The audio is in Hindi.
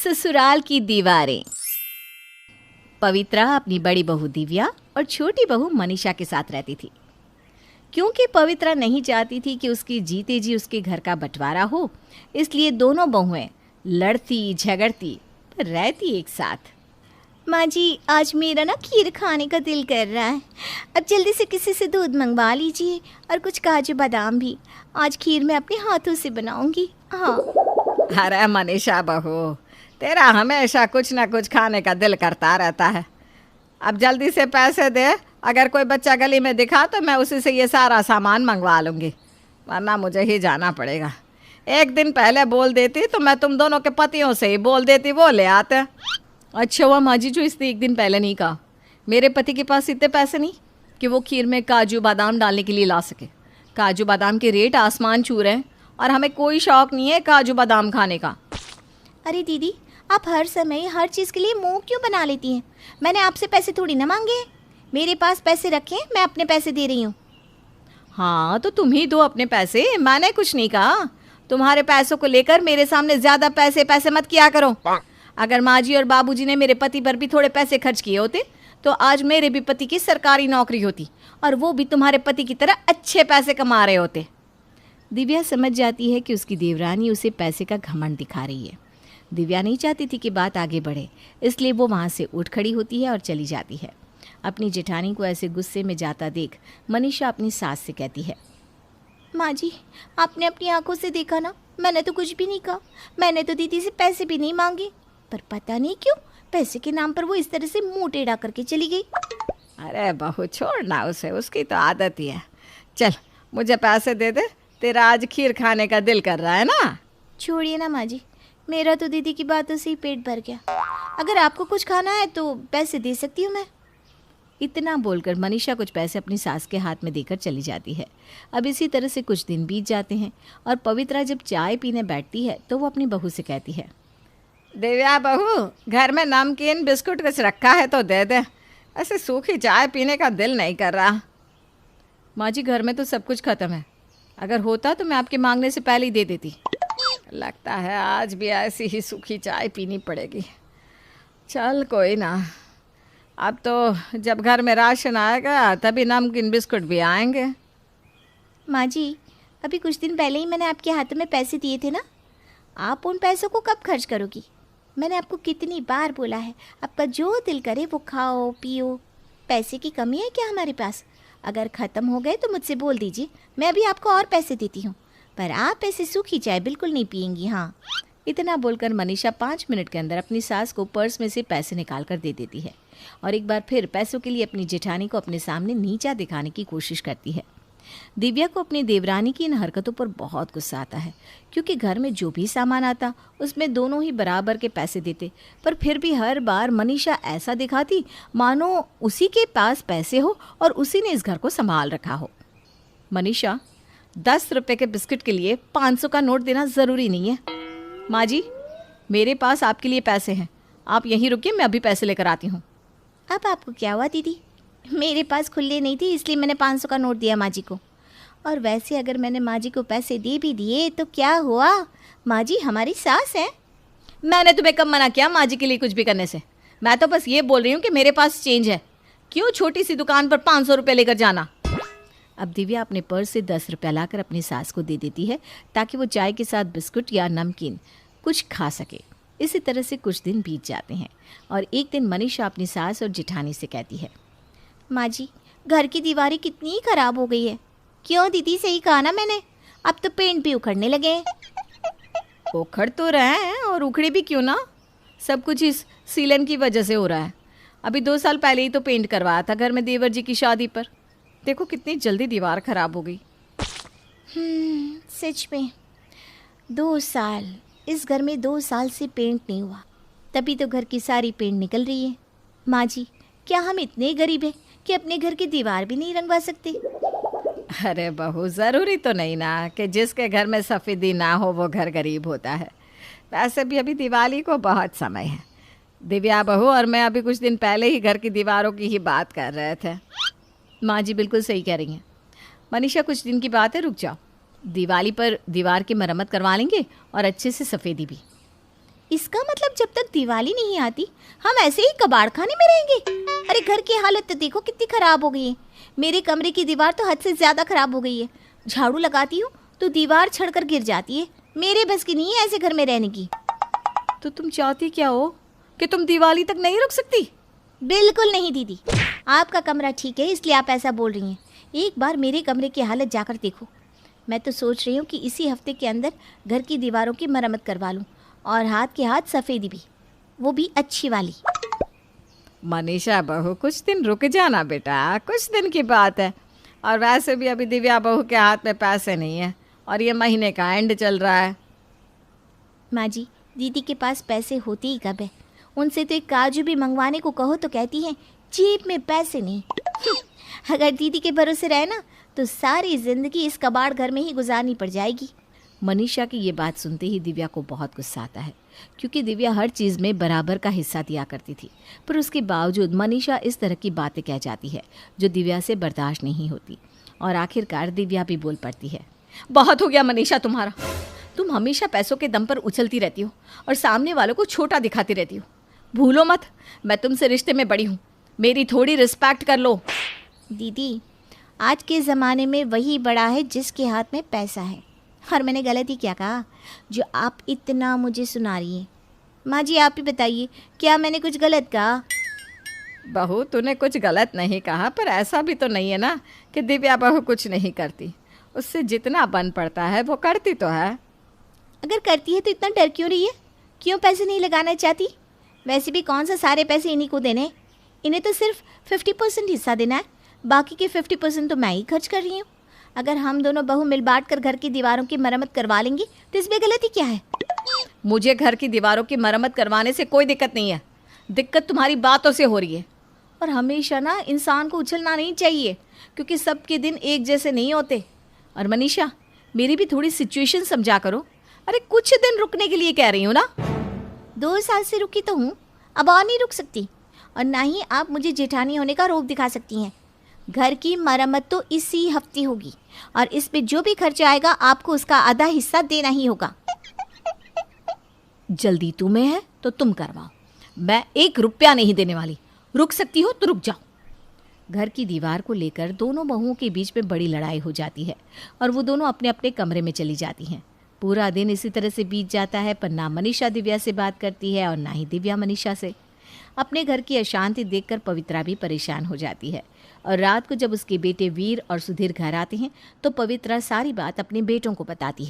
ससुराल की दीवारें। पवित्रा अपनी बड़ी बहू दिव्या और छोटी बहू मनीषा के साथ रहती थी। क्योंकि पवित्रा नहीं चाहती थी कि उसकी जीते जी उसके घर का बंटवारा हो, इसलिए दोनों बहुएं लड़ती झगड़ती पर रहती एक साथ। माँ जी, आज मेरा ना खीर खाने का दिल कर रहा है। अब जल्दी से किसी से दूध मंगवा लीजिए और कुछ काजू बादाम भी। आज खीर मैं अपने हाथों से बनाऊंगी। हाँ। अरे मनीषा बहू, तेरा हमेशा कुछ ना कुछ खाने का दिल करता रहता है। अब जल्दी से पैसे दे, अगर कोई बच्चा गली में दिखा तो मैं उसी से ये सारा सामान मंगवा लूँगी, वरना मुझे ही जाना पड़ेगा। एक दिन पहले बोल देती तो मैं तुम दोनों के पतियों से ही बोल देती, वो ले आते। अच्छा हुआ माँ जी जो इसने एक दिन पहले नहीं कहा। मेरे पति के पास इतने पैसे नहीं कि वो खीर में काजू बादाम डालने के लिए ला सके। काजू बादाम के रेट आसमान छू रहे हैं और हमें कोई शौक नहीं है काजू बादाम खाने का। अरे दीदी, आप हर समय हर चीज़ के लिए मुंह क्यों बना लेती हैं? मैंने आपसे पैसे थोड़ी ना मांगे हैं। मेरे पास पैसे रखे हैं, मैं अपने पैसे दे रही हूँ। हाँ तो तुम ही दो अपने पैसे, मैंने कुछ नहीं कहा। तुम्हारे पैसों को लेकर मेरे सामने ज़्यादा पैसे मत किया करो। अगर माँ जी और बाबूजी ने मेरे पति पर भी थोड़े पैसे खर्च किए होते तो आज मेरे भी पति की सरकारी नौकरी होती और वो भी तुम्हारे पति की तरह अच्छे पैसे कमा रहे होते। दिव्या समझ जाती है कि उसकी देवरानी उसे पैसे का घमंड दिखा रही है। दिव्या नहीं चाहती थी कि बात आगे बढ़े, इसलिए वो वहाँ से उठ खड़ी होती है और चली जाती है। अपनी जेठानी को ऐसे गुस्से में जाता देख मनीषा अपनी सास से कहती है, माँ जी, आपने अपनी आंखों से देखा ना, मैंने तो कुछ भी नहीं कहा। मैंने तो दीदी से पैसे भी नहीं मांगे, पर पता नहीं क्यों पैसे के नाम पर वो इस तरह से मुंह टेढ़ा करके चली गई। अरे बहू, छोड़ना उसे, उसकी तो आदत ही है। चल मुझे पैसे दे दे, तेरा आज खीर खाने का दिल कर रहा है ना। छोड़िए ना माँ जी, मेरा तो दीदी की बातों से ही पेट भर गया। अगर आपको कुछ खाना है तो पैसे दे सकती हूँ मैं। इतना बोलकर मनीषा कुछ पैसे अपनी सास के हाथ में देकर चली जाती है। अब इसी तरह से कुछ दिन बीत जाते हैं और पवित्रा जब चाय पीने बैठती है तो वो अपनी बहू से कहती है, दिव्या बहू, घर में नमकीन बिस्कुट कुछ रखा है तो दे दे, ऐसे सूखी चाय पीने का दिल नहीं कर रहा। माँ जी, घर में तो सब कुछ ख़त्म है, अगर होता तो मैं आपके मांगने से पहले ही दे देती। लगता है आज भी ऐसी ही सूखी चाय पीनी पड़ेगी। चल कोई ना, अब तो जब घर में राशन आएगा तभी नमकीन बिस्कुट भी आएंगे। माँ जी, अभी कुछ दिन पहले ही मैंने आपके हाथ में पैसे दिए थे ना, आप उन पैसों को कब खर्च करोगी? मैंने आपको कितनी बार बोला है, आपका जो दिल करे वो खाओ पियो। पैसे की कमी है क्या हमारे पास? अगर ख़त्म हो गए तो मुझसे बोल दीजिए, मैं अभी आपको और पैसे देती हूँ, पर आप ऐसे सूखी चाय बिल्कुल नहीं पियेंगी। हाँ। इतना बोलकर मनीषा 5 मिनट के अंदर अपनी सास को पर्स में से पैसे निकाल कर दे देती है और एक बार फिर पैसों के लिए अपनी जेठानी को अपने सामने नीचा दिखाने की कोशिश करती है। दिव्या को अपनी देवरानी की इन हरकतों पर बहुत गुस्सा आता है, क्योंकि घर में जो भी सामान आता उसमें दोनों ही बराबर के पैसे देते, पर फिर भी हर बार मनीषा ऐसा दिखाती मानो उसी के पास पैसे हो और उसी ने इस घर को संभाल रखा हो। मनीषा, 10 रुपए के बिस्किट के लिए 500 का नोट देना ज़रूरी नहीं है। माँ जी, मेरे पास आपके लिए पैसे हैं, आप यहीं रुकिए, मैं अभी पैसे लेकर आती हूँ। अब आपको क्या हुआ दीदी? मेरे पास खुले नहीं थे इसलिए मैंने 500 का नोट दिया माँ जी को। और वैसे अगर मैंने माँ जी को पैसे दे भी दिए तो क्या हुआ? माँ जी हमारी सास है। मैंने तुम्हें कब मना किया माँ जी के लिए कुछ भी करने से? मैं तो बस ये बोल रही हूँ कि मेरे पास चेंज है, क्यों छोटी सी दुकान पर 500 रुपये लेकर जाना। अब दिव्या अपने पर्स से 10 रुपया लाकर अपनी सास को दे देती है ताकि वो चाय के साथ बिस्कुट या नमकीन कुछ खा सके। इसी तरह से कुछ दिन बीत जाते हैं और एक दिन मनीषा अपनी सास और जेठानी से कहती है, माँ जी, घर की दीवारें कितनी ख़राब हो गई है। क्यों दीदी, सही कहा ना मैंने, अब तो पेंट भी उखड़ने लगे हैं। उखड़ तो रहे हैं और उखड़े भी क्यों ना, सब कुछ इस सीलन की वजह से हो रहा है। अभी 2 साल पहले ही तो पेंट करवाया था घर में देवर जी की शादी पर, देखो कितनी जल्दी दीवार ख़राब हो गई। सच में 2 साल, इस घर में 2 साल से पेंट नहीं हुआ, तभी तो घर की सारी पेंट निकल रही है। माँ जी, क्या हम इतने गरीब हैं कि अपने घर की दीवार भी नहीं रंगवा सकते? अरे बहू, ज़रूरी तो नहीं ना कि जिसके घर में सफ़ेदी ना हो वो घर गरीब होता है। वैसे भी अभी दिवाली को बहुत समय है। दिव्या बहू और मैं अभी कुछ दिन पहले ही घर की दीवारों की ही बात कर रहे थे। माँ जी बिल्कुल सही कह रही हैं। मनीषा, कुछ दिन की बात है, रुक जाओ, दिवाली पर दीवार की मरम्मत करवा लेंगे और अच्छे से सफ़ेदी भी। इसका मतलब जब तक दिवाली नहीं आती हम ऐसे ही कबाड़ खाने में रहेंगे। अरे घर की हालत तो देखो कितनी खराब हो गई है। मेरे कमरे की दीवार तो हद से ज़्यादा खराब हो गई है। झाड़ू लगाती हूँ तो दीवार छड़कर गिर जाती है। मेरे बस की नहीं है ऐसे घर में रहने की। तो तुम चाहती क्या हो कि तुम दिवाली तक नहीं रुक सकती? बिल्कुल नहीं दीदी, आपका कमरा ठीक है इसलिए आप ऐसा बोल रही हैं। एक बार मेरे कमरे की हालत जाकर देखो। मैं तो सोच रही हूँ कि इसी हफ्ते के अंदर घर की दीवारों की मरम्मत करवा लूँ, और हाथ के हाथ सफ़ेदी भी, वो भी अच्छी वाली। मनीषा बहू, कुछ दिन रुक जाना बेटा, कुछ दिन की बात है। और वैसे भी अभी दिव्या बहू के हाथ में पैसे नहीं है और ये महीने का एंड चल रहा है। माँ जी, दीदी के पास पैसे होते ही कब है। उनसे तो एक काजू भी मंगवाने को कहो तो कहती हैं जेब में पैसे नहीं। अगर दीदी के भरोसे रहे ना तो सारी जिंदगी इस कबाड़ घर में ही गुजारनी पड़ जाएगी। मनीषा की ये बात सुनते ही दिव्या को बहुत गुस्सा आता है, क्योंकि दिव्या हर चीज़ में बराबर का हिस्सा दिया करती थी। पर उसके बावजूद मनीषा इस तरह की बातें कह जाती है जो दिव्या से बर्दाश्त नहीं होती, और आखिरकार दिव्या भी बोल पड़ती है। बहुत हो गया मनीषा तुम्हारा। तुम हमेशा पैसों के दम पर उछलती रहती हो और सामने वालों को छोटा दिखाती रहती हो। भूलो मत, मैं तुमसे रिश्ते में बड़ी हूँ, मेरी थोड़ी रिस्पेक्ट कर लो। दीदी, आज के ज़माने में वही बड़ा है जिसके हाथ में पैसा है। और मैंने गलत ही क्या कहा जो आप इतना मुझे सुना रही हैं? माँ जी आप ही बताइए, क्या मैंने कुछ गलत कहा? बहू, तूने कुछ गलत नहीं कहा, पर ऐसा भी तो नहीं है ना कि दिव्या बहू कुछ नहीं करती। उससे जितना बन पड़ता है वो करती तो है। अगर करती है तो इतना डर क्यों रही है? क्यों पैसे नहीं लगाना चाहती? वैसे भी कौन सा सारे पैसे इन्हीं को देने, इन्हें तो सिर्फ 50% हिस्सा देना है, बाकी के 50% तो मैं ही खर्च कर रही हूँ। अगर हम दोनों बहू मिल बांट कर घर की दीवारों की मरम्मत करवा लेंगी तो इसमें गलती क्या है? मुझे घर की दीवारों की मरम्मत करवाने से कोई दिक्कत नहीं है, दिक्कत तुम्हारी बातों से हो रही है। और हमेशा ना इंसान को उछलना नहीं चाहिए, क्योंकि सबके दिन एक जैसे नहीं होते। और मनीषा, मेरी भी थोड़ी सिचुएशन समझा करो। अरे कुछ दिन रुकने के लिए कह रही हूँ ना। 2 साल से रुकी तो हूँ, अब और नहीं रुक सकती। और ना ही आप मुझे जेठानी होने का रोब दिखा सकती हैं। घर की मरम्मत तो इसी हफ्ते होगी, और इस पे जो भी खर्चा आएगा आपको उसका आधा हिस्सा देना ही होगा। जल्दी तुम्हें है तो तुम करवाओ, मैं 1 रुपया नहीं देने वाली। रुक सकती हो तो रुक जाओ। घर की दीवार को लेकर दोनों बहुओं के बीच में बड़ी लड़ाई हो जाती है, और वो दोनों अपने अपने कमरे में चली जाती हैं। पूरा दिन इसी तरह से बीत जाता है, पर ना मनीषा दिव्या से बात करती है और ना ही दिव्या मनीषा से। अपने घर की अशांति देखकर पवित्रा भी परेशान हो जाती है, और रात को जब उसके बेटे वीर और सुधीर घर आते हैं तो पवित्रा सारी बात अपने बेटों को बताती है।